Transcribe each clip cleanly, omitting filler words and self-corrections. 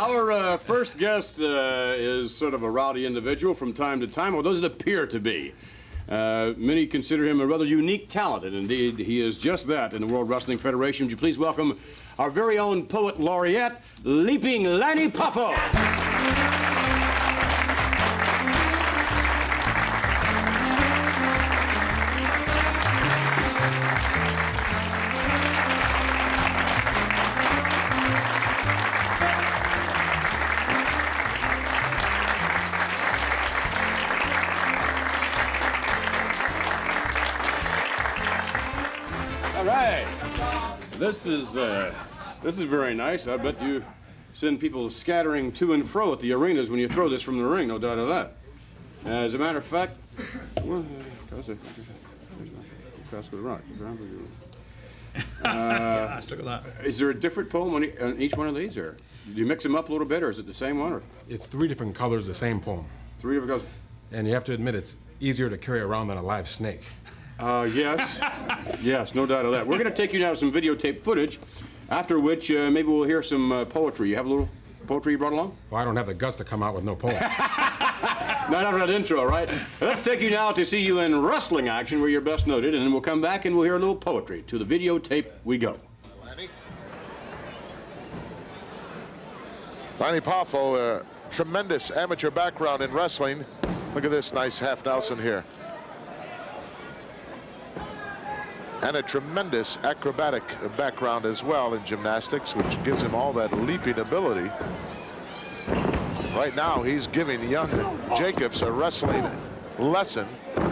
Our first guest is sort of a rowdy individual from time to time, or does it appear to be? Many consider him a rather unique talent, and indeed he is just that in the World Wrestling Federation. Would you please welcome our very own poet laureate, Leaping Lanny Poffo. All right. This is very nice. I bet you send people scattering to and fro at the arenas when you throw this from the ring, no doubt of that. As a matter of fact, is there a different poem on each one of these, or do you mix them up a little bit, or is it the same one? Or? It's 3 different colors, the same poem. 3 different colors. And you have to admit, it's easier to carry around than a live snake. Yes. Yes, no doubt of that. We're going to take you now to some videotape footage, after which maybe we'll hear some poetry. You have a little poetry you brought along? Well, I don't have the guts to come out with no poem. Not after that intro, right? Let's take you now to see you in wrestling action where you're best noted, and then we'll come back and we'll hear a little poetry. To the videotape we go. Lanny Poffo, tremendous amateur background in wrestling. Look at this nice half Nelson here. And a tremendous acrobatic background as well in gymnastics, which gives him all that leaping ability. Right now, he's giving young Jacobs a wrestling lesson. And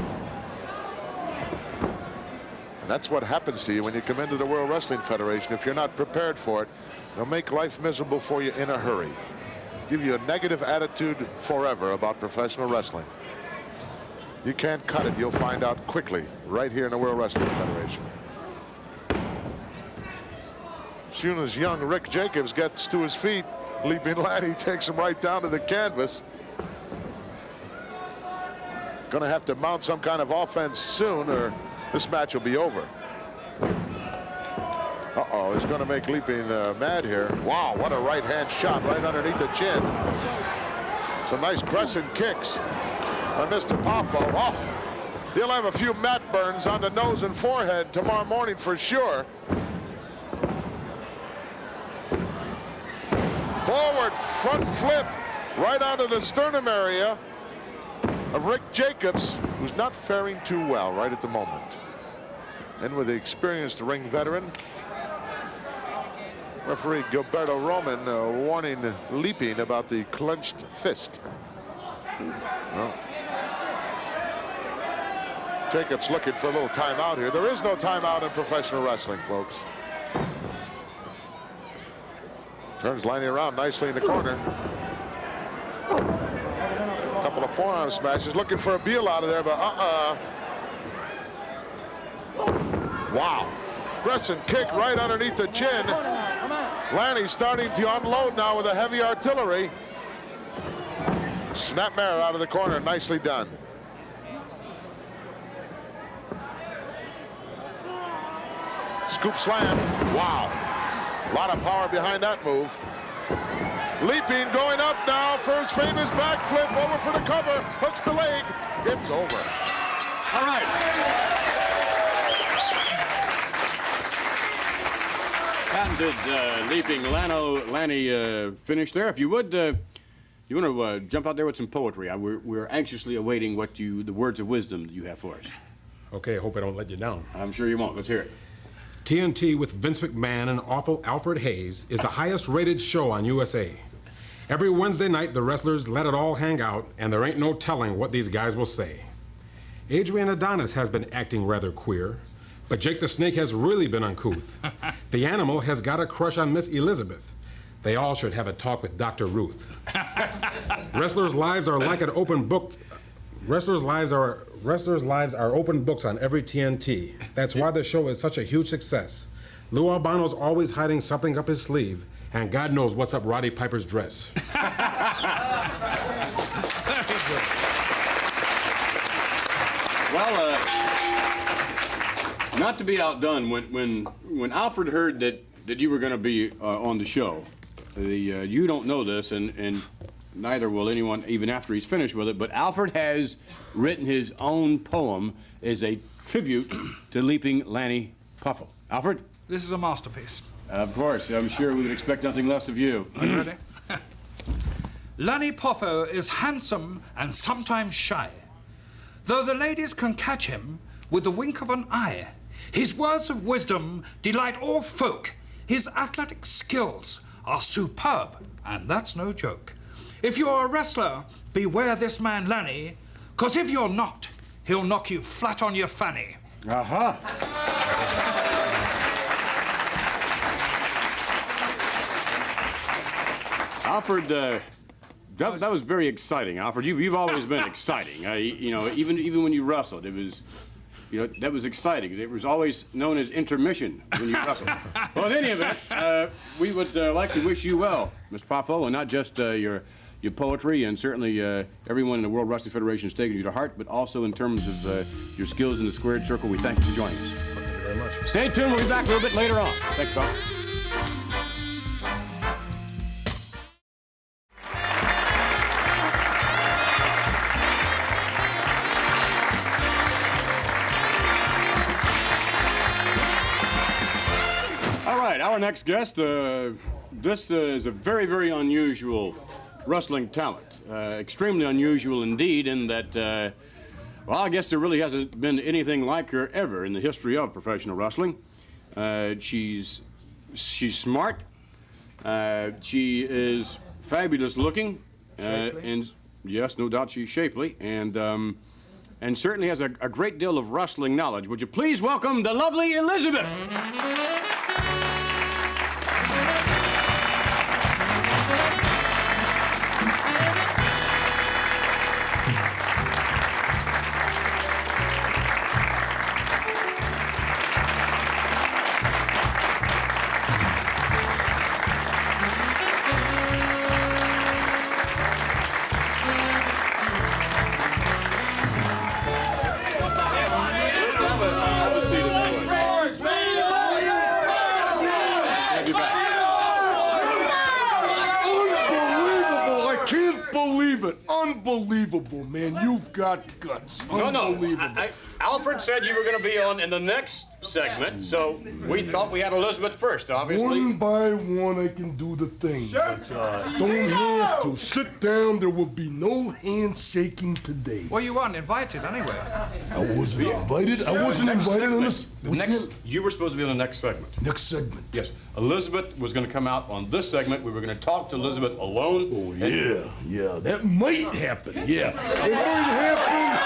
that's what happens to you when you come into the World Wrestling Federation. If you're not prepared for it, they'll make life miserable for you in a hurry. Give you a negative attitude forever about professional wrestling. You can't cut it. You'll find out quickly right here in the World Wrestling Federation. As soon as young Rick Jacobs gets to his feet, Leaping Lanny takes him right down to the canvas. Going to have to mount some kind of offense soon, or this match will be over. Uh-oh, he's going to make Leaping mad here. Wow, what a right-hand shot right underneath the chin. Some nice crescent kicks by Mr. Poffo. Oh, he'll have a few mat burns on the nose and forehead tomorrow morning for sure. Forward front flip right onto the sternum area of Rick Jacobs, who's not faring too well right at the moment. And with the experienced ring veteran, referee Gilberto Roman warning Leaping about the clenched fist. Well, Jacobs looking for a little timeout here. There is no timeout in professional wrestling, folks. Turns Lanny around nicely in the corner. Couple of forearm smashes, looking for a Beal out of there, but wow. Crescent kick right underneath the chin. Lanny's starting to unload now with a heavy artillery. Snapmare out of the corner, nicely done. Scoop slam, wow. A lot of power behind that move. Leaping, going up now for his famous backflip, over for the cover, hooks the leg, it's over. All right. And did Leaping Lanny finish there? If you would, you want to jump out there with some poetry. We're anxiously awaiting the words of wisdom that you have for us. Okay, I hope I don't let you down. I'm sure you won't. Let's hear it. TNT with Vince McMahon and awful Alfred Hayes is the highest rated show on USA. Every Wednesday night, the wrestlers let it all hang out, and there ain't no telling what these guys will say. Adrian Adonis has been acting rather queer, but Jake the Snake has really been uncouth. The Animal has got a crush on Miss Elizabeth. They all should have a talk with Dr. Ruth. Wrestlers' lives are like an open book. Wrestlers' lives are open books on every TNT. That's why the show is such a huge success. Lou Albano's always hiding something up his sleeve, and God knows what's up Roddy Piper's dress. Well, not to be outdone, when Alfred heard that you were going to be on the show, you don't know this, and neither will anyone even after he's finished with it, but Alfred has written his own poem as a tribute to leaping Lanny Poffo. Alfred? This is a masterpiece. Of course. I'm sure we would expect nothing less of you. Are you ready? Lanny Poffo is handsome and sometimes shy. Though the ladies can catch him with the wink of an eye, his words of wisdom delight all folk. His athletic skills are superb, and that's no joke. If you're a wrestler, beware this man Lanny, 'cause if you're not, he'll knock you flat on your fanny. Aha! Alfred, that was very exciting, Alfred. You've always been exciting. You know, even when you wrestled, it was, you know, that was exciting. It was always known as intermission when you wrestled. Well, in any event, we would like to wish you well, Mr. Poffo, and not just your poetry, and certainly everyone in the World Wrestling Federation is taking you to heart, but also in terms of your skills in the squared circle. We thank you for joining us. Thank you very much. Stay tuned. We'll be back a little bit later on. Thanks, Bob. All right, our next guest, this is a very, very unusual wrestling talent. Extremely unusual indeed in that, well, I guess there really hasn't been anything like her ever in the history of professional wrestling. She's smart. She is fabulous looking. And yes, no doubt she's shapely. And certainly has a great deal of wrestling knowledge. Would you please welcome the lovely Elizabeth? Unbelievable, man. You've got guts. Unbelievable. No. Alfred said you were going to be on in the next segment, so we thought we had Elizabeth first, obviously. One by one, I can do the thing. But don't have to. Sit down. There will be no handshaking today. Well, you weren't invited anyway. I wasn't invited. I wasn't invited on this. You were supposed to be on the next segment. Next segment. Yes. Elizabeth was going to come out on this segment. We were going to talk to Elizabeth alone. Oh, yeah. That might happen. Yeah. It might happen.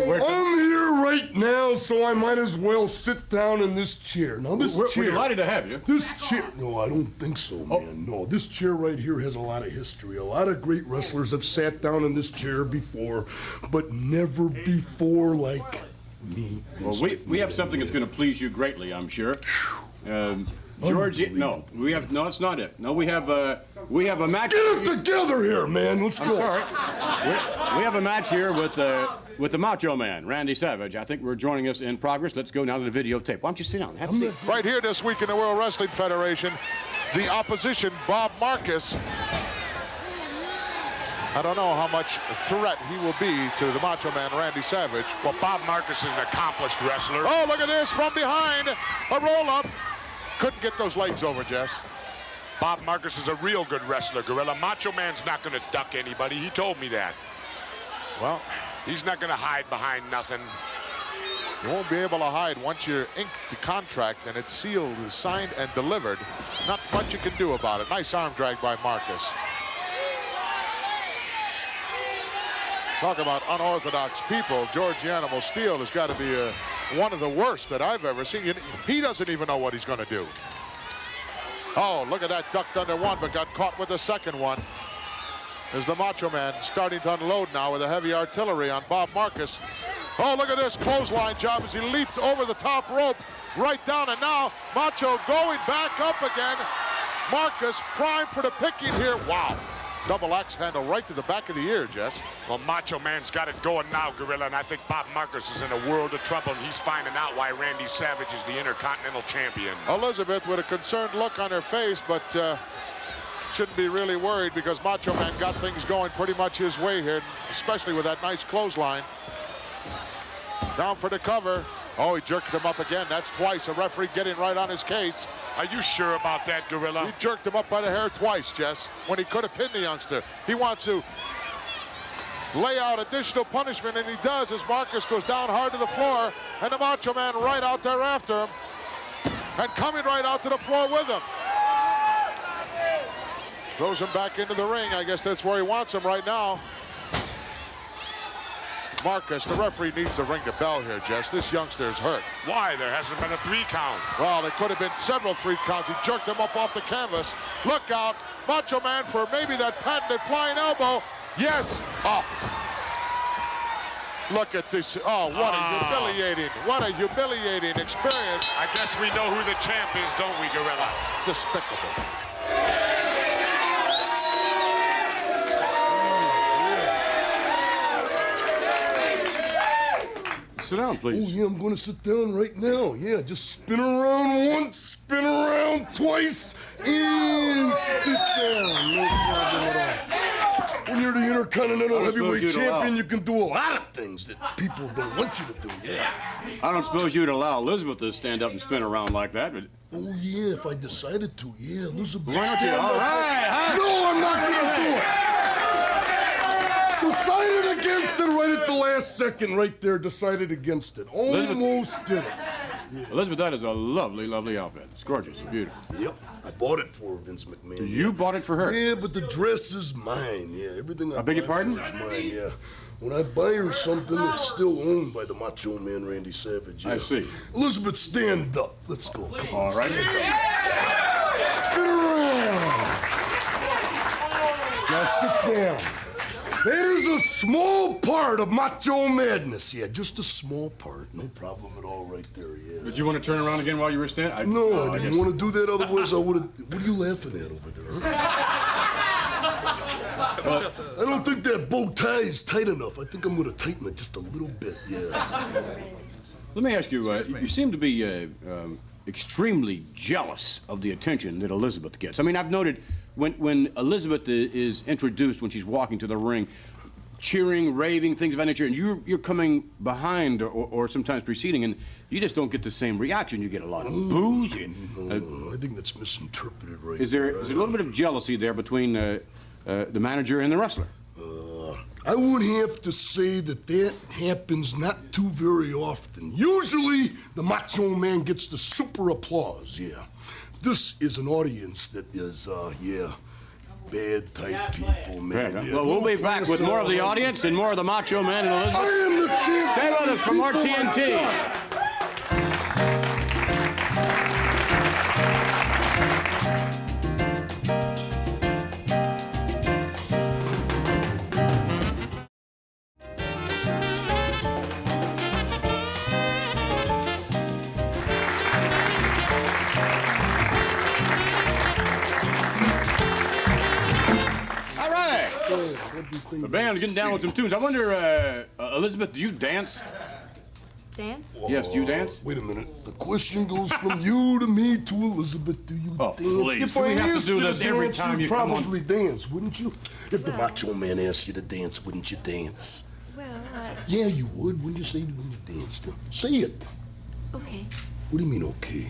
I'm here right now, so I might as well sit down in this chair. Now, this chair... We're delighted to have you. This chair... No, I don't think so, man. No, this chair right here has a lot of history. A lot of great wrestlers have sat down in this chair before, but never before like me. Well, we have something that's going to please you greatly, I'm sure. Georgie, no, it's not it. No, we have a match. Get it together here, man. Let's go. Sorry. We have a match here with the Macho Man, Randy Savage. I think we're joining us in progress. Let's go now to the videotape. Why don't you sit down? Have a seat. Right here this week in the World Wrestling Federation, the opposition, Bob Marcus. I don't know how much threat he will be to the Macho Man, Randy Savage. Well, Bob Marcus is an accomplished wrestler. Oh, look at this from behind. A roll-up. Couldn't get those legs over, Jess. Bob Marcus is a real good wrestler, Gorilla. Macho Man's not going to duck anybody. He told me that. Well, he's not going to hide behind nothing. You won't be able to hide once you ink the contract and it's sealed, signed, and delivered. Not much you can do about it. Nice arm drag by Marcus. Talk about unorthodox people. George the Animal Steel has got to be one of the worst that I've ever seen. He doesn't even know what he's going to do. Oh, look at that, ducked under one, but got caught with the second one. There's the Macho Man starting to unload now with a heavy artillery on Bob Marcus. Oh, look at this clothesline job as he leaped over the top rope, right down, and now Macho going back up again. Marcus primed for the picking here. Wow. double axe handle right to the back of the ear, Jess. Well, Macho Man's got it going now, Gorilla, and I think Bob Marcus is in a world of trouble, and he's finding out why Randy Savage is the Intercontinental Champion. Elizabeth with a concerned look on her face, but shouldn't be really worried because Macho Man got things going pretty much his way here, especially with that nice clothesline. Down for the cover. Oh, he jerked him up again. That's twice. A referee getting right on his case. Are you sure about that, Gorilla? He jerked him up by the hair twice, Jess, when he could have pinned the youngster. He wants to lay out additional punishment, and he does as Marcus goes down hard to the floor, and the Macho Man right out there after him, and coming right out to the floor with him. Throws him back into the ring. I guess that's where he wants him right now. Marcus, the referee needs to ring the bell here, Jess. This youngster is hurt. Why? There hasn't been a 3 count. Well, there could have been several 3 counts. He jerked him up off the canvas. Look out, Macho Man for maybe that patented flying elbow. Yes. Oh. Look at this. Oh, what a humiliating experience. I guess we know who the champ is, don't we, Gorilla? Despicable. Sit down, Oh, please. yeah, I'm gonna sit down right now. Yeah, just spin around once, spin around twice, and sit down. No problem at all. When you're the Intercontinental Heavyweight you'd Champion, allow. you can do a lot of things that people don't want you to do. Yeah. I don't suppose you'd allow Elizabeth to stand up and spin around like that, but... Oh, yeah, if I decided to. Yeah, Elizabeth. Why don't you? stand All up. right, huh? No, I'm not gonna do it. Decided against it right at the last second, right there. Decided against it. Almost did it. Elizabeth, that is a lovely, lovely outfit. It's gorgeous. It's beautiful. Yep, I bought it for Vince McMahon. You bought it for her? Yeah, but the dress is mine. Yeah, everything I beg your buy pardon? for her is mine. Yeah. When I buy her something, it's still owned by the Macho Man, Randy Savage. Yeah. I see. Elizabeth, stand up. Let's go. Come on. All right. Spin around. Now sit down. There's a small part of Macho Madness. Yeah, just a small part. No problem at all right there, yeah. Did you want to turn around again while you were standing? No, I didn't want to do that. Otherwise, I would have... What are you laughing at over there, huh? I don't think that bow tie is tight enough. I think I'm going to tighten it just a little bit, yeah. Let me ask you, you seem to be extremely jealous of the attention that Elizabeth gets. I mean, I've noted when Elizabeth is introduced, when she's walking to the ring, cheering, raving, things of that nature, and you're coming behind or sometimes preceding, and you just don't get the same reaction. You get a lot of boos. No, I think that's misinterpreted right Is there a little bit of jealousy there between the manager and the wrestler? I would have to say that happens not too very often. Usually, the Macho Man gets the super applause, yeah. This is an audience that is, bad type people, man. Right. Yeah. Well, we'll be back with more of the audience and more of the Macho Man and I Elizabeth. am the champion. Stay with us for more People TNT. like us. All right. The band's getting down with some tunes. I wonder, Elizabeth, do you dance? Dance? Yes, do you dance? Wait a minute. The question goes from you to me to Elizabeth. Do you Oh, dance? please. If Do we I have to asked do you this every dance, time you'd you come on? probably dance, wouldn't you? If the Macho Man asked you to dance, wouldn't you dance? Well, Yeah, you would. Wouldn't you say when you danced? Say it. okay. What do you mean, okay?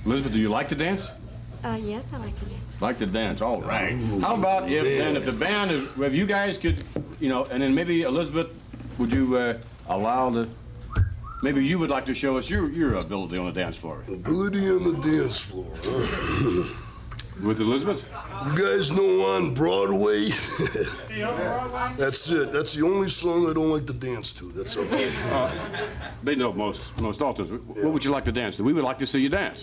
Elizabeth, do you like to dance? Yes, I like to dance. Like to dance, all right. How about if the band is, if you guys could, and then maybe Elizabeth, would you allow maybe you would like to show us your ability on the dance floor. Ability on the dance floor, huh? With Elizabeth? You guys know on Broadway? That's it. That's the only song I don't like to dance to. That's okay. They know most all tunes. What would you like to dance to? We would like to see you dance.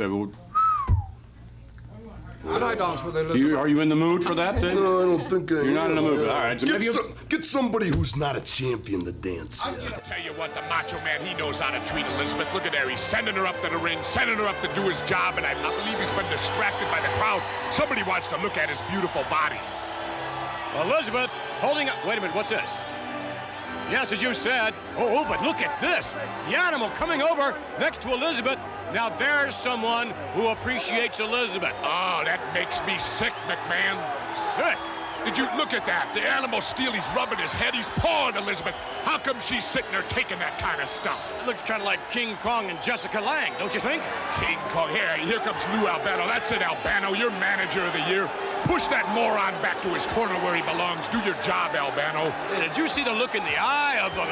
How'd I dance with Elizabeth? Are you in the mood for that, then? No, I don't think I am. You're not in the mood. All right, so maybe Get somebody who's not a champion to dance. I'll tell you what, the Macho Man, he knows how to treat Elizabeth. Look at there, he's sending her up to the ring, sending her up to do his job, and I believe he's been distracted by the crowd. Somebody wants to look at his beautiful body. Elizabeth, holding up. Wait a minute, what's this? Yes, as you said. Oh, but look at this. The animal coming over next to Elizabeth. Now there's someone who appreciates Elizabeth. Oh, that makes me sick, McMahon. Sick. Did you look at that? The animal steel, he's rubbing his head, he's pawing Elizabeth. How come she's sitting there taking that kind of stuff? It looks kind of like King Kong and Jessica Lange, don't you think? King Kong, here comes Lou Albano. That's it, Albano, you're manager of the year. Push that moron back to his corner where he belongs. Do your job, Albano. Did you see the look in the eye of well,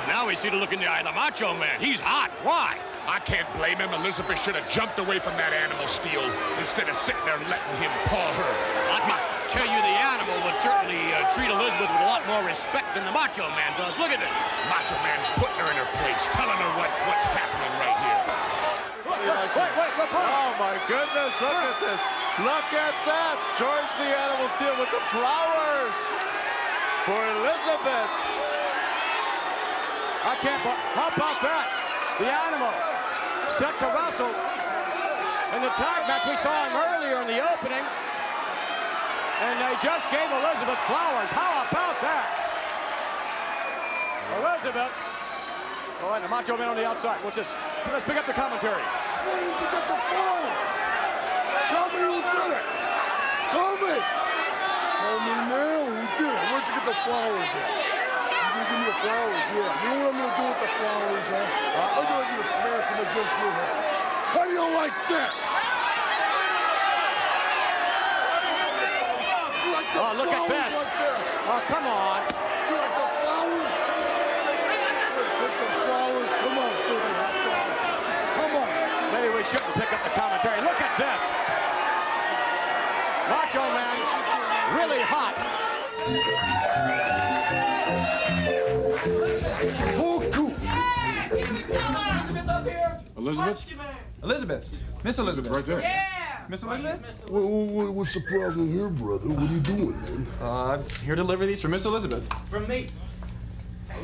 now we see the look in the eye of the Macho Man. He's hot. Why? I can't blame him. Elizabeth should have jumped away from that animal steel instead of sitting there letting him paw her. I can tell you the animal would certainly treat Elizabeth with a lot more respect than the Macho Man does. Look at this. Macho Man's putting her in her place, telling her what's happening right here. Wait, oh my goodness, look at this. Look at that. George the Animal Steel with the flowers for Elizabeth. I can't. How about that? The animal set to wrestle in the tag match. We saw him earlier in the opening, and they just gave Elizabeth flowers. How about that? Elizabeth. Oh, and the Macho Man on the outside. Let's pick up the commentary. Pick up the phone. Tell me who did it. Tell me. Tell me now who did it. Where'd you get the flowers at? You gonna give me the flowers? Yeah. You know what I'm gonna do with the flowers, huh? I'm gonna smash them against your head. How do you like that? You like the look at this. right there? Oh, come on. You like the flowers? Let's take some flowers. Come on, baby hot dog. Come on. Maybe we shouldn't pick up the commentary. Look at this. Macho Man, really hot. Oh, cool. Elizabeth? Elizabeth. Miss Elizabeth. Right there. Yeah. Miss Elizabeth? What's the problem here, brother? What are you doing, man? I'm here to deliver these for Miss Elizabeth. From me.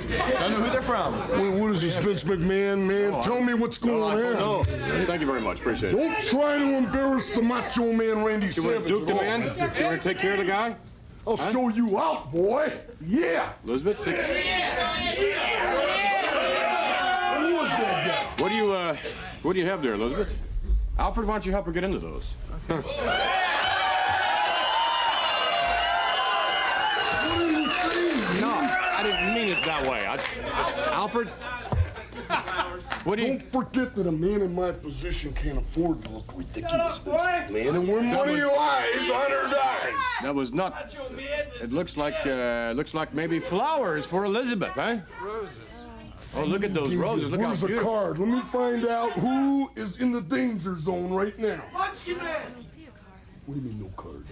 Don't know who they're from. What is this, Vince McMahon, man? Tell me what's going on. No. Thank you very much. Appreciate it. Don't try to embarrass the Macho Man, Randy Savage. Duke the at all. man? You want to take care of the guy? I'll show you out, boy. Yeah. Elizabeth? Who was that guy? What do you have there, Elizabeth? Alfred, why don't you help her get into those? What are you saying? No, I didn't mean it that way. Alfred? What do you... Don't forget that a man in my position can't afford to look ridiculous, Vince McMahon. And when money lies, honor dies. That was not... It looks like maybe flowers for Elizabeth, eh? Roses. Oh, look at those roses. Look how Where's the beautiful. card? Let me find out who is in the danger zone right now. I don't see a card. What do you mean, no card?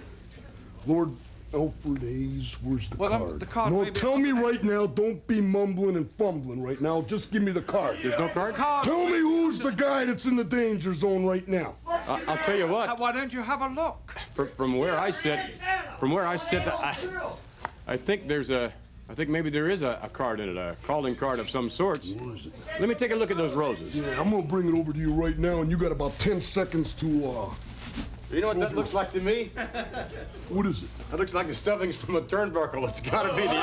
Lord Alfred Hayes, where's the Well, card? the card No, may be- tell me right now. Don't be mumbling and fumbling right now. Just give me the card. There's no card? Tell me who's the guy that's in the danger zone right now. I'll tell you what. Why don't you have a look? From where I sit, I think I think maybe there is a card in it, a calling card of some sorts. Where is it? Let me take a look at those roses. Yeah, I'm gonna bring it over to you right now, and you got about 10 seconds to, You know what that looks like to me? what is it? That looks like the stuffings from a turnbuckle. It's got to be the...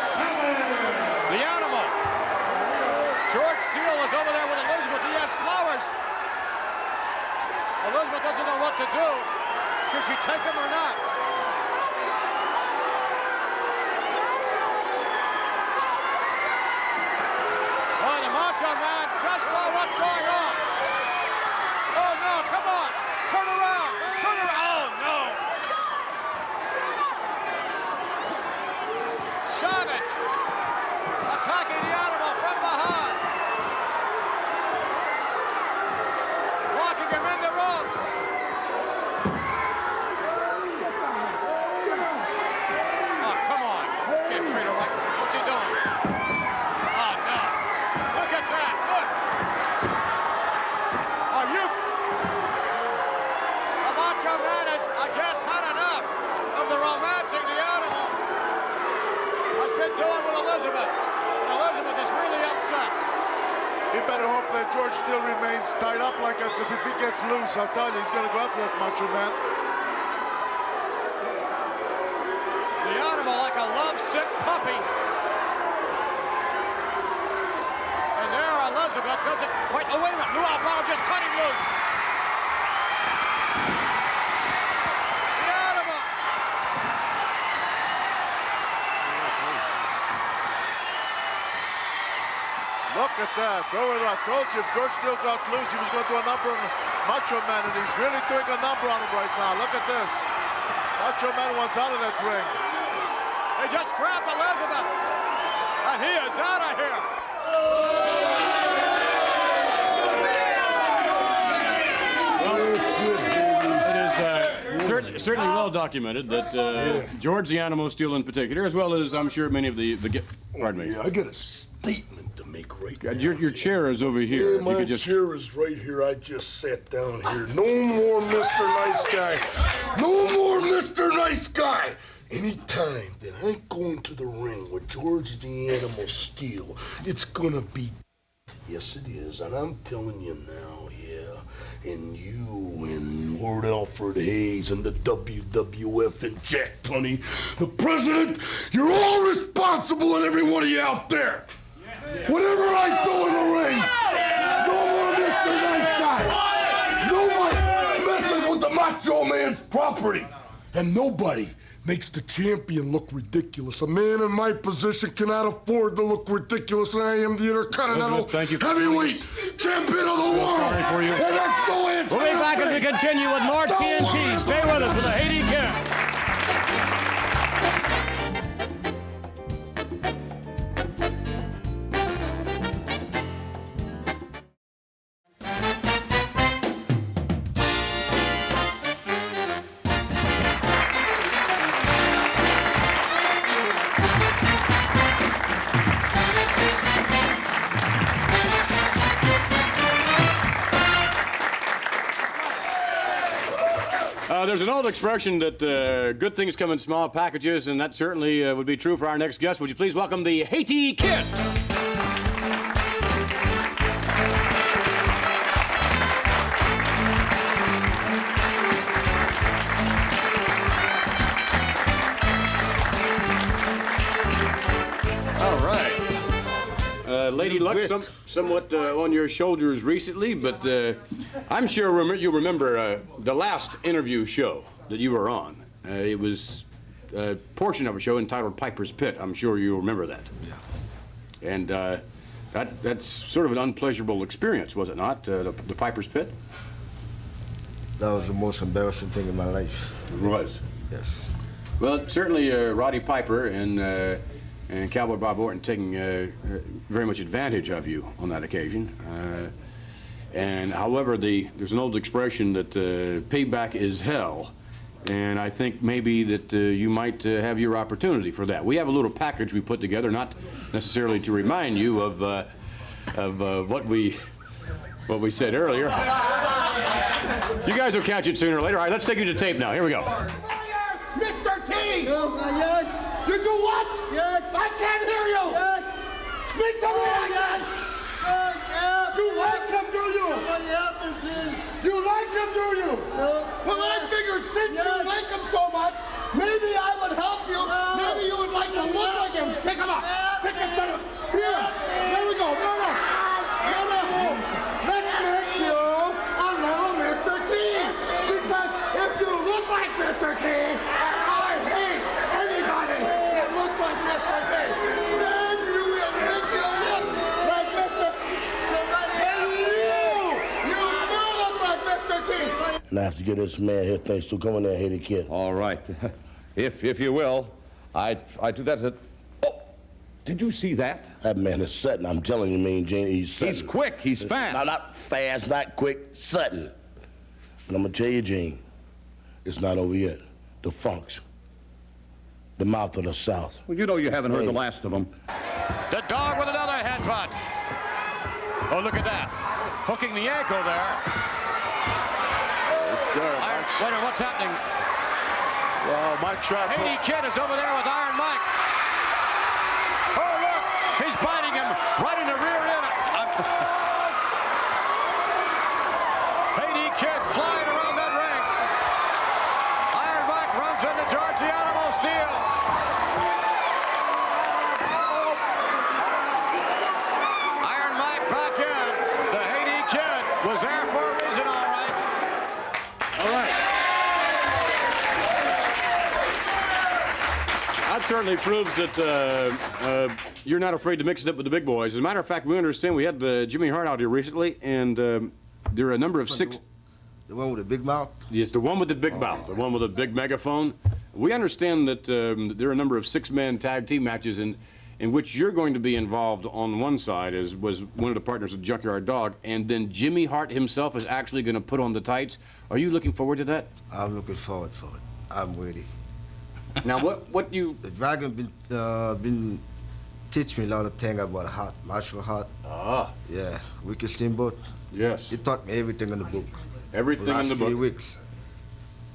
The animal. George Steele is over there with Elizabeth. He has flowers. Elizabeth doesn't know what to do. Should she take them or not? Oh, the Macho Man just saw what's going on. Oh, no, come on. Turn around. Turn around. Kid doing with Elizabeth? Elizabeth is really upset. He better hope that George still remains tied up like that, because if he gets loose, I'll tell you, he's going to go after that Macho Man. The animal like a lovesick puppy. And there Elizabeth doesn't quite... Oh, wait a minute. Luau Brown just cut him loose. The animal. Look at that. I told you, if George still got loose, he was going to do a number on Macho Man, and he's really doing a number on him right now. Look at this. Macho Man wants out of that ring. They just grabbed Elizabeth. And he is out of here. It is certainly well documented that George the Animal Steel in particular, as well as I'm sure many of the pardon me. Yeah, I got a statement to make right now. Your chair is over here. Yeah, my chair is right here. I just sat down here. No more Mr. Nice Guy. No more Mr. Nice Guy. Anytime that I go into the ring with George the Animal Steel, it's gonna be... Yes, it is. And I'm telling you now, yeah. And you and Lord Alfred Hayes and the WWF and Jack Tunney, the president, you're all responsible, and every one of you out there. Whatever I do in the ring, no more Mr. Nice Guy. Nobody messes with the Macho Man's property. And nobody makes the champion look ridiculous. A man in my position cannot afford to look ridiculous, and I am the Intercontinental Heavyweight Champion of the world. Sorry for you. And that's no answer. We'll be back as we continue with more TNT. Stay with us for the Haiti Kid. There's an old expression that good things come in small packages, and that certainly would be true for our next guest. Would you please welcome the Haiti Kid? All right. Lady Luck, somewhat on your shoulders recently, but I'm sure you remember the last interview show that you were on. It was a portion of a show entitled Piper's Pit. I'm sure you remember that. Yeah. And that's sort of an unpleasurable experience, was it not, the Piper's Pit? That was the most embarrassing thing in my life. It was? Yes. Well, certainly Roddy Piper and Cowboy Bob Orton taking very much advantage of you on that occasion. And however, there's an old expression that payback is hell, and I think maybe that you might have your opportunity for that. We have a little package we put together, not necessarily to remind you of what we said earlier. You guys will catch it sooner or later. All right, let's take you to tape now. Here we go. Mr. T! Yes? You do what? Yes. I can't hear you. Yes. Speak to me. Yes. You like him, do you? What happened, please? You like him, do you? No. Well, I figured since you like him so much, maybe I would help you. Maybe you would like to look like him. Pick him up. Pick his son up. Here. There we go. No. Let's make you a little Mr. T. Because if you look like Mr. T, I hate anybody that looks like Mr. T. Then you will look like Mr. You do look like Mr. T. And I have to give this man here thanks to coming there, Haiti Kid. All right. If you will, I do that as a... Oh, did you see that? That man is sudden. I'm telling you, Mean Gene, he's sudden. He's quick. He's fast. No, not fast, not quick, sudden. And I'm going to tell you, Gene, it's not over yet. The Funks. The mouth of the South. Well, you know you haven't heard the last of them. The dog with another headbutt. Oh, look at that. Hooking the ankle there. Yes, sir. Wait a minute, what's happening? Well, Mike Trout. Haiti Kid is over there with Iron Mike. that certainly proves that you're not afraid to mix it up with the big boys. As a matter of fact, we understand we had Jimmy Hart out here recently, and there are a number of six... The one with the big mouth? Yes, the one with the big mouth, the one with the big megaphone. We understand that there are a number of six-man tag team matches in which you're going to be involved on one side, as was one of the partners of Junkyard Dog, and then Jimmy Hart himself is actually going to put on the tights. Are you looking forward to that? I'm looking forward for it. I'm ready. Now, what you... The Dragon been teach me a lot of things about Hart, martial Hart. Ah. Yeah, Wicked Steamboat. Yes. He taught me everything in the book. Everything in the book. 3 weeks.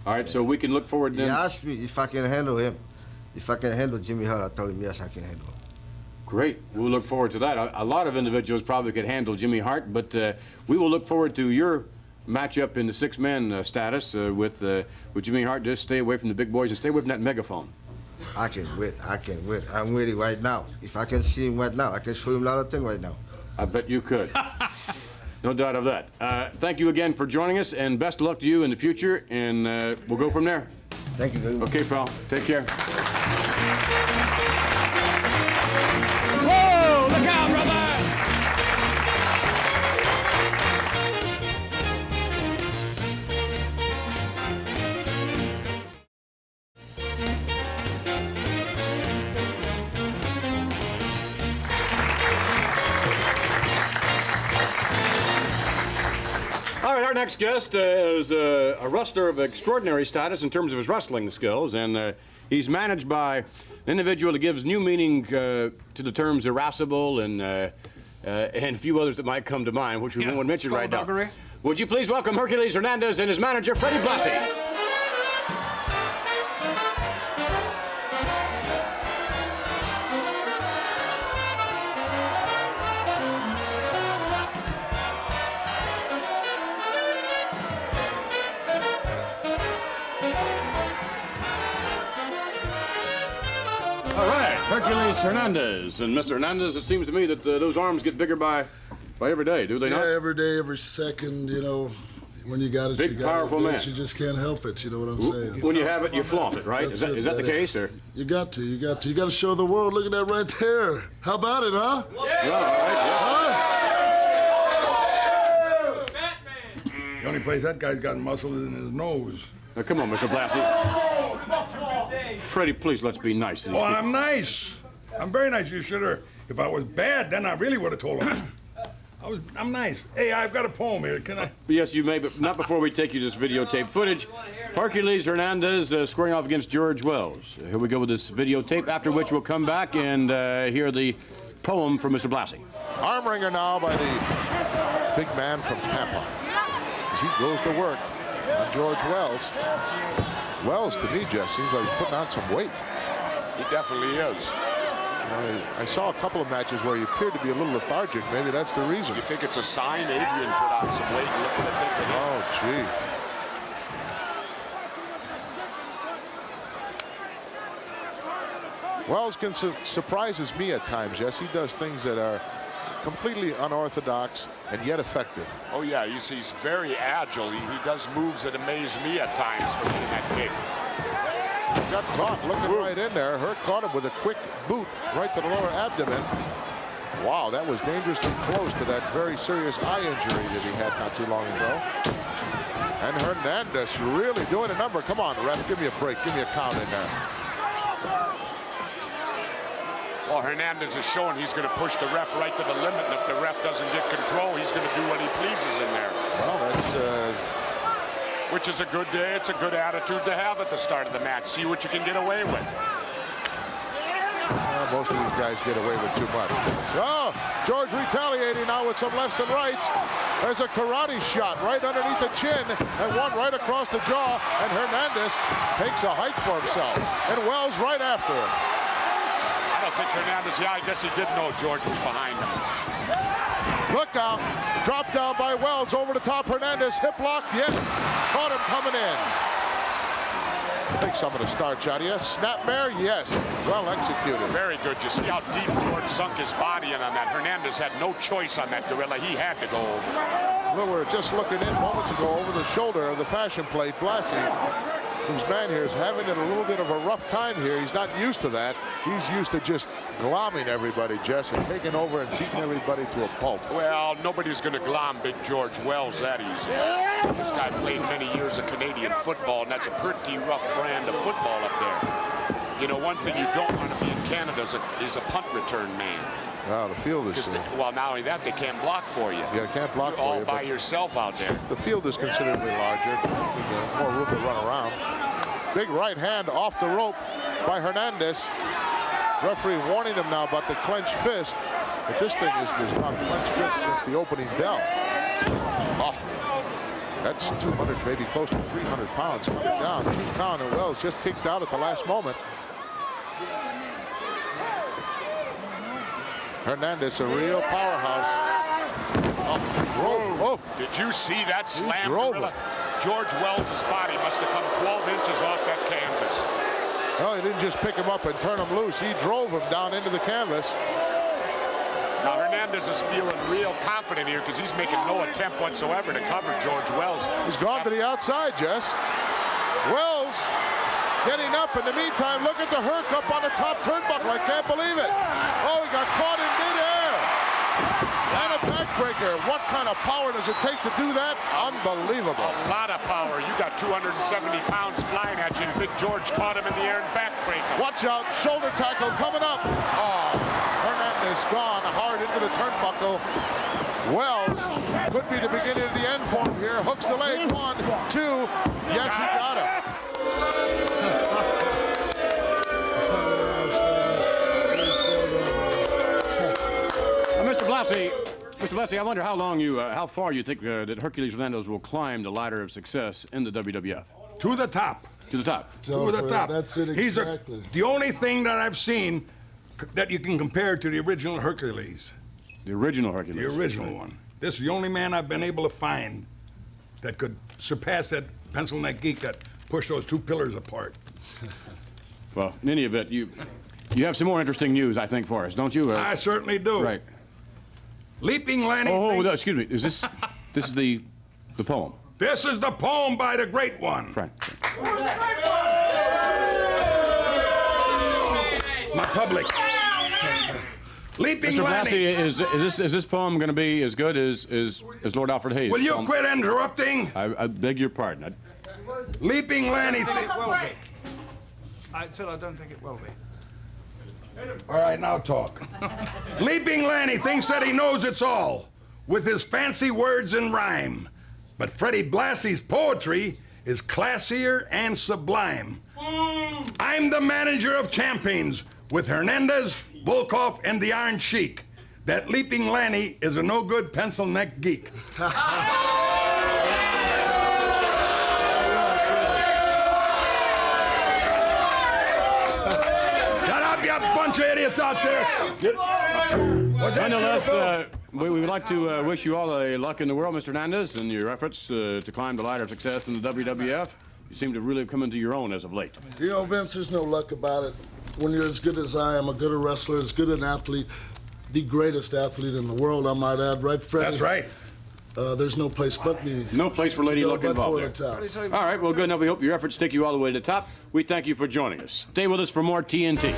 All right, so we can look forward then. He asked me if I can handle him. If I can handle Jimmy Hart, I told him yes, I can handle him. Great. We'll look forward to that. A lot of individuals probably could handle Jimmy Hart, but we will look forward to your matchup in the six-man status with Jimmy Hart. Just stay away from the big boys and stay away from that megaphone. I can wait. I can wait. I'm ready right now. If I can see him right now, I can show him a lot of things right now. I bet you could. No doubt of that. Thank you again for joining us, and best of luck to you in the future, and we'll go from there. Thank you very much. Okay, pal. Take care. Whoa! Look out, brother! All right, our next guest is a wrestler of extraordinary status in terms of his wrestling skills, and he's managed by an individual that gives new meaning to the terms irascible and a few others that might come to mind, which we won't mention right now. Would you please welcome Hercules Hernandez and his manager, Freddie Blassie. Hercules Hernandez. And Mr. Hernandez, it seems to me that those arms get bigger by every day, do they not? Yeah, every day, every second, you know. When you got it, big, you got powerful it. man. You just can't help it, you know what I'm saying? When you have it, you flaunt it, right? Is that the case, or? You got to. You got to show the world. Look at that right there. How about it, huh? Yeah, all right, yeah. Huh? The only place that guy's got muscle is in his nose. Now, come on, Mr. Blassie. Freddie, please, let's be nice to these people. I'm nice. I'm very nice. You should have. If I was bad, then I really would have told him. I'm nice. Hey, I've got a poem here. Can I? Yes, you may, but not before we take you this videotape footage. Hercules Hernandez squaring off against George Wells. Here we go with this videotape, after which we'll come back and hear the poem from Mr. Blassie. Arm wringer now by the big man from Tampa. As he goes to work on George Wells. Wells, to me, Jeff, seems like he's putting on some weight. He definitely is. I saw a couple of matches where he appeared to be a little lethargic. Maybe that's the reason. You think it's a sign Adrian put on some weight and look at it? Oh, gee. Wells surprises me at times, yes. He does things that are completely unorthodox and yet effective. Oh, yeah, he's very agile. He does moves that amaze me at times from that kick. Got caught looking right in there. Hurt caught him with a quick boot right to the lower abdomen. Wow, that was dangerously close to that very serious eye injury that he had not too long ago. And Hernandez really doing a number. Come on, ref, give me a break. Give me a count in there. Well, Hernandez is showing he's going to push the ref right to the limit, and if the ref doesn't get control, he's going to do what he pleases in there. Well, that's... which is a good day. It's a good attitude to have at the start of the match. See what you can get away with. Most of these guys get away with too much. Oh, George retaliating now with some lefts and rights. There's a karate shot right underneath the chin and one right across the jaw. And Hernandez takes a hike for himself. And Wells right after him. I don't think Hernandez, I guess he didn't know George was behind him. Look out. Drop down by Wells over the top. Hernandez hip lock. Yes. Caught him coming in. Take some of the starch out of you. Snapmare. Yes. Well executed. Very good. You see how deep George sunk his body in on that. Hernandez had no choice on that gorilla. He had to go over. Well, we were just looking in moments ago over the shoulder of the fashion plate. Blassie whose man here is having a little bit of a rough time here. He's not used to that. He's used to just glomming everybody, Jess, and taking over and beating everybody to a pulp. Well, nobody's going to glom Big George Wells that easy. This guy played many years of Canadian football, and that's a pretty rough brand of football up there. You know, one thing you don't want to be in Canada is a punt return man. Wow, the field is... well, not only that, they can't block for you. Yeah, they can't block for you. All by yourself out there. The field is considerably larger. More room to run around. Big right hand off the rope by Hernandez. Referee warning him now about the clenched fist. But this thing has not clenched fist since the opening bell. Oh, that's 200, maybe close to 300 pounds coming down. 2 count, and Wells just kicked out at the last moment. Hernandez, a real powerhouse. Oh, did you see that slam? Him. George Wells' body must have come 12 inches off that canvas. Well, he didn't just pick him up and turn him loose. He drove him down into the canvas. Now, Hernandez is feeling real confident here because he's making no attempt whatsoever to cover George Wells. He's gone to the outside, Jess. Wells getting up. In the meantime, look at the Herc up on the top turnbuckle. I can't believe it. Oh, he got caught in midair. And a backbreaker. What kind of power does it take to do that? Unbelievable. A lot of power. You got 270 pounds flying at you, and Big George caught him in the air and backbreaker. Watch out. Shoulder tackle coming up. Oh, Hernandez gone hard into the turnbuckle. Wells could be the beginning of the end for him here. Hooks the leg. 1, 2. Yes, he got him. Mr. Blassie, I wonder how far you think that Hercules Hernandez will climb the ladder of success in the WWF? To the top. To the top. To the top. That's it exactly. The only thing that I've seen that you can compare to the original Hercules. The original Hercules. The original one. This is the only man I've been able to find that could surpass that pencil neck geek that pushed those 2 pillars apart. Well, in any event, you have some more interesting news, I think, for us, don't you? I certainly do. Right. Leaping Lanny. Excuse me. Is this the poem? This is the poem by the great one. Frank. My public. Leaping Mr. Lanny. Blassie, is this poem going to be as good as Lord Alfred Hayes? Will you quit interrupting? I beg your pardon. Leaping Lanny. I said I don't think it will be. All right, now talk. Leaping Lanny thinks that he knows it's all with his fancy words and rhyme. But Freddie Blassie's poetry is classier and sublime. I'm the manager of champions with Hernandez, Volkov, and the Iron Sheik. That Leaping Lanny is a no-good pencil neck geek. Bunch of idiots out there. Nonetheless, we would like to wish you all the luck in the world, Mr. Hernandez, in your efforts to climb the ladder of success in the WWF. You seem to really have come into your own as of late. You know, Vince, there's no luck about it. When you're as good as I am, a good a wrestler, as good an athlete, the greatest athlete in the world, I might add, right, Freddie? That's right. There's no place but me. No place for lady luck involved there. All right, well, good enough. We hope your efforts take you all the way to the top. We thank you for joining us. Stay with us for more TNT.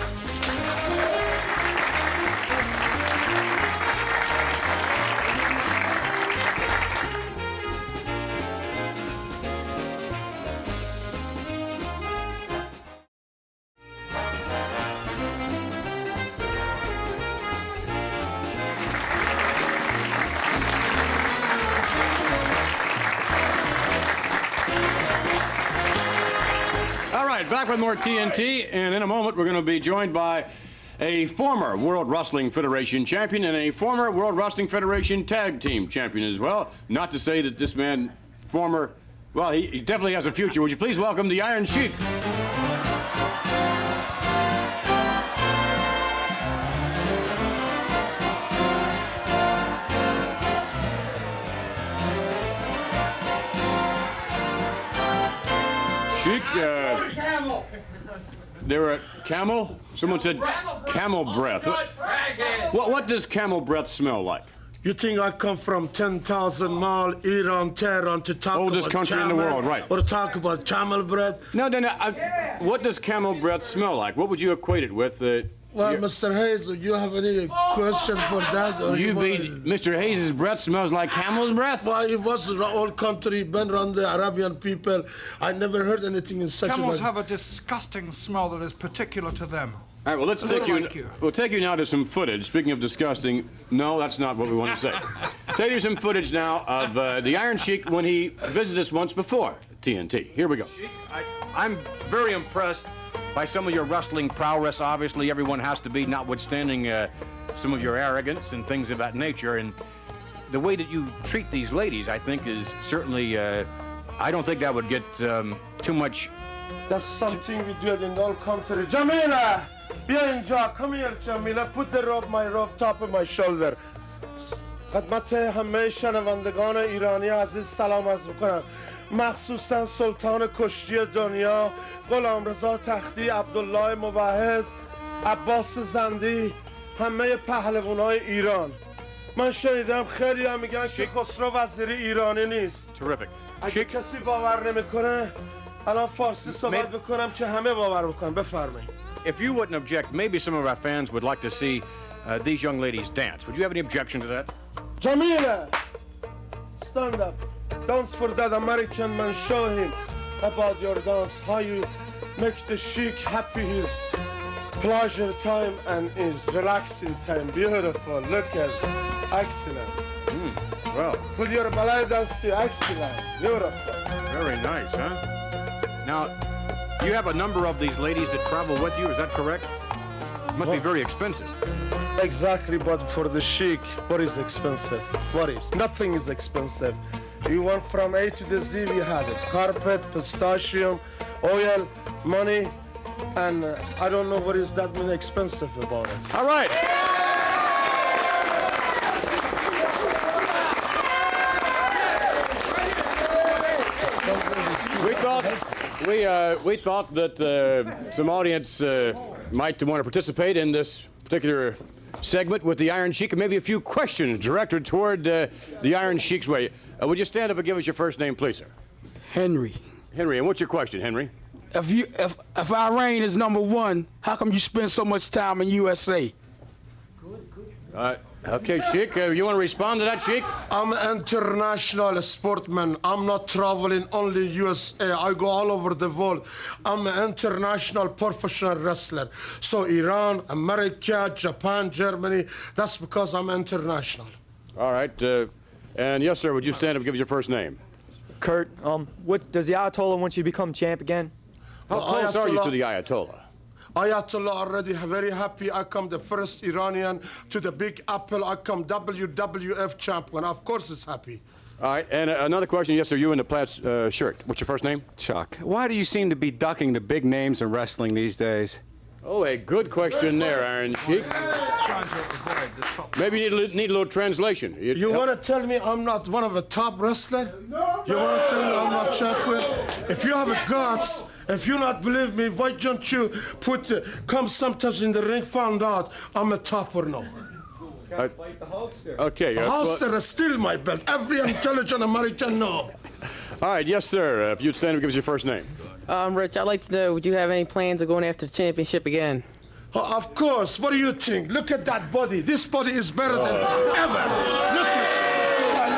Back with more TNT, and in a moment we're going to be joined by a former World Wrestling Federation champion and a former World Wrestling Federation tag team champion as well. Not to say that this man, he definitely has a future. Would you please welcome the Iron Sheik? Sheik, they were at Camel? Someone said camel breath. What does camel breath smell like? You think I come from 10,000 mile Iran, Tehran to talk Oldest about country in the world, right. Or talk about camel bread? No. What does camel bread smell like? What would you equate it with? Well, Mr. Hayes, do you have any question for that? Or Mr. Hayes' breath smells like camel's breath? Well, it was the whole country, been around the Arabian people. I never heard anything in such Camels a... have a disgusting smell that is particular to them. All right, well, we'll take you now to some footage. Speaking of disgusting, no, that's not what we want to say. Take you some footage now of the Iron Sheik when he visited us once before TNT. Here we go. Sheik, I'm very impressed by some of your wrestling prowess. Obviously, everyone has to be, notwithstanding some of your arrogance and things of that nature. And the way that you treat these ladies, I think, is certainly, I don't think that would get too much... That's something we do it in the whole country. Jamila! بیا اینجا. Come here, Jamila. Put the rope, my rope, top of my shoulder. خدمت همه شنوندگان ایرانی عزیز سلام عرض میکنم. مخصوصا سلطان کشتی دنیا، غلامرضا تختی، عبدالله موحد، عباس زندی، همه پهلوانای ایران. من شنیدم خیلی هم میگن که خسرو وزیری ایرانی نیست. Terrific. اگه کسی باور نمیکنه الان فارسی صحبت بکنم که همه باور بکنن. بفرمایید. If you wouldn't object, maybe some of our fans would like to see these young ladies dance. Would you have any objection to that? Jamila, stand up. Dance for that American man. Show him about your dance. How you make the Sheik happy, his pleasure time and his relaxing time. Beautiful. Look at it. Excellent. Well. Put your ballet dance to excellent. Beautiful. Very nice, huh? Now, you have a number of these ladies that travel with you, is that correct? Must be very expensive. Exactly, but for the Sheik, what is expensive? What is? Nothing is expensive. You want from A to the Z, we had it. Carpet, pistachio, oil, money, and I don't know what is that mean expensive about it. All right. We thought that some audience might want to participate in this particular segment with the Iron Sheik, and maybe a few questions directed toward the Iron Sheik's way. Would you stand up and give us your first name, please, sir? Henry. Henry, and what's your question, Henry? If Iran is number one, how come you spend so much time in USA? Okay, Sheik, you want to respond to that, Sheik? I'm an international sportman. I'm not traveling only USA. I go all over the world. I'm an international professional wrestler. So Iran, America, Japan, Germany, that's because I'm international. All right. And yes, sir, would you stand up and give us your first name? Kurt, what does the Ayatollah want you to become champ again? How close are you to the Ayatollah? Ayatollah already very happy. I come the first Iranian to the Big Apple. I come WWF champion. Of course it's happy. All right, and another question. Yes, sir, you in the plaid shirt. What's your first name? Chuck. Why do you seem to be ducking the big names in wrestling these days? Oh, a good question there, Iron Sheik. Maybe you need a little translation. You want to tell me I'm not one of the top wrestlers? You want to tell me I'm not champion? If you have a guts, if you not believe me, why don't you come sometimes in the ring, find out I'm a top or no? Okay. Holster is still my belt. Every intelligent American know. All right, yes, sir. If you'd stand up and give us your first name. Rich, I'd like to know, would you have any plans of going after the championship again? Of course. What do you think? Look at that body. This body is better than ever. Look at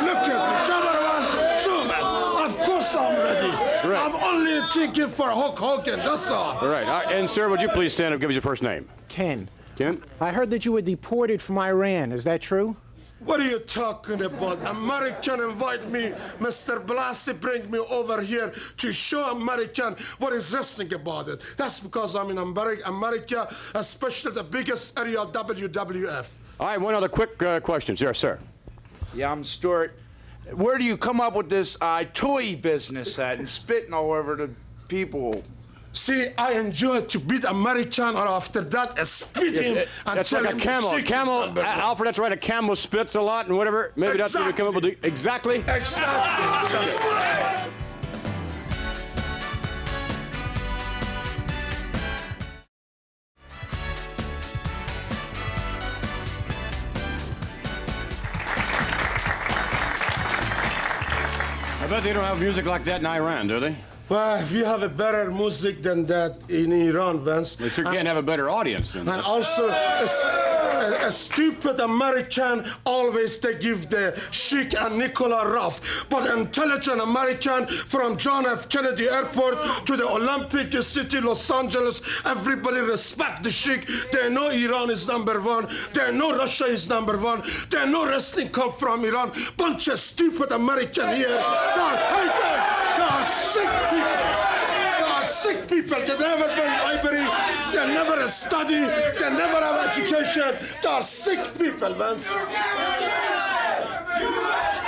me. Cameraman, zoom in. Of course I'm ready. Right. I'm only thinking for Hulk Hogan. That's all. All right. And, sir, would you please stand up and give us your first name? Ken. Ken? I heard that you were deported from Iran. Is that true? What are you talking about? American invite me, Mr. Blassie bring me over here to show American what is wrestling about it. That's because I'm in America, especially the biggest area of WWF. All right, one other quick question. Yes, sir. Yeah, I'm Stuart. Where do you come up with this toy business at and spitting all over the people? See, I enjoy to beat American, or after that, spitting and that's tell like him a camel. Alfred, that's right. A camel spits a lot and whatever. Maybe that's what we come up with. Exactly. Exactly. I bet they don't have music like that in Iran, do they? Well, we have a better music than that in Iran, Vince. They sure can't have a better audience than And this. also, a stupid American always they give the Sheik and Nicola rough, but intelligent American from John F. Kennedy Airport to the Olympic City, Los Angeles, everybody respect the Sheik. They know Iran is #1. They know Russia is #1. They know wrestling come from Iran. Bunch of stupid American here. They are sick people. They are sick people. They never been library. They never study. They never have education. They are sick people, Vince.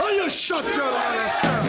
Oh, you shut your ass up.